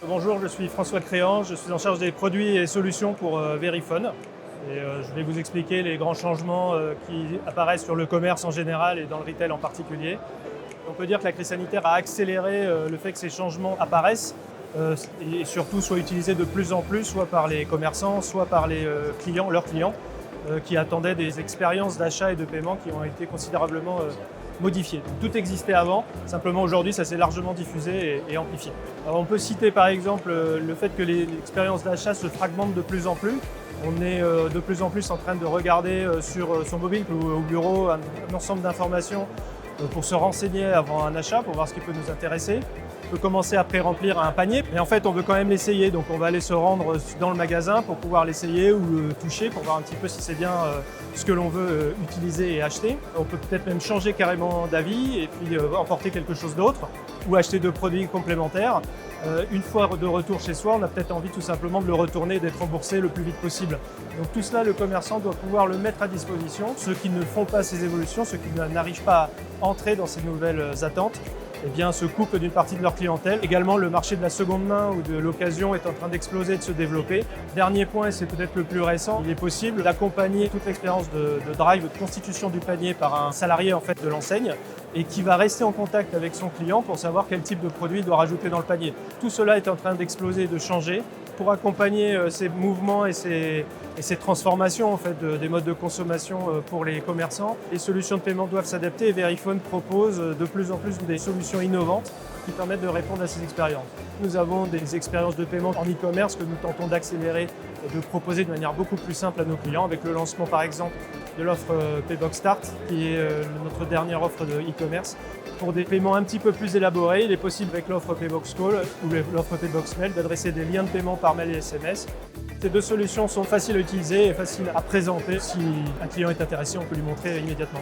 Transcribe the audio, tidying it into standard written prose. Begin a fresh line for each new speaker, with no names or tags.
Bonjour, je suis François Créan, je suis en charge des produits et solutions pour Verifone. Je vais vous expliquer les grands changements qui apparaissent sur le commerce en général et dans le retail en particulier. On peut dire que la crise sanitaire a accéléré le fait que ces changements apparaissent et surtout soient utilisés de plus en plus, soit par les commerçants, soit par les clients, leurs clients, qui attendaient des expériences d'achat et de paiement qui ont été considérablement modifiées. Tout existait avant, simplement aujourd'hui ça s'est largement diffusé et amplifié. Alors on peut citer par exemple le fait que l'expérience d'achat se fragmente de plus en plus. On est de plus en plus en train de regarder sur son mobile ou au bureau un ensemble d'informations pour se renseigner avant un achat, pour voir ce qui peut nous intéresser. On peut commencer à pré-remplir un panier, mais en fait on veut quand même l'essayer, donc on va aller se rendre dans le magasin pour pouvoir l'essayer ou le toucher pour voir un petit peu si c'est bien ce que l'on veut utiliser et acheter. On peut peut-être même changer carrément d'avis et puis emporter quelque chose d'autre ou acheter deux produits complémentaires. Une fois de retour chez soi, on a peut-être envie tout simplement de le retourner et d'être remboursé le plus vite possible. Donc tout cela, le commerçant doit pouvoir le mettre à disposition. Ceux qui ne font pas ces évolutions, ceux qui n'arrivent pas à entrer dans ces nouvelles attentes, eh bien, se coupent d'une partie de leur clientèle. Également, le marché de la seconde main ou de l'occasion est en train d'exploser, de se développer. Dernier point, et c'est peut-être le plus récent, il est possible d'accompagner toute l'expérience de drive, de constitution du panier par un salarié en fait, de l'enseigne et qui va rester en contact avec son client pour savoir quel type de produit il doit rajouter dans le panier. Tout cela est en train d'exploser et de changer. Pour accompagner ces mouvements et ces transformations en fait, des modes de consommation pour les commerçants, les solutions de paiement doivent s'adapter et Verifone propose de plus en plus des solutions innovantes qui permettent de répondre à ces expériences. Nous avons des expériences de paiement en e-commerce que nous tentons d'accélérer et de proposer de manière beaucoup plus simple à nos clients avec le lancement par exemple de l'offre Paybox Start qui est notre dernière offre de e-commerce. Pour des paiements un petit peu plus élaborés, il est possible avec l'offre Paybox Call ou l'offre Paybox Mail d'adresser des liens de paiement par mail et SMS. Ces deux solutions sont faciles à utiliser et faciles à présenter. Si un client est intéressé, on peut lui montrer immédiatement.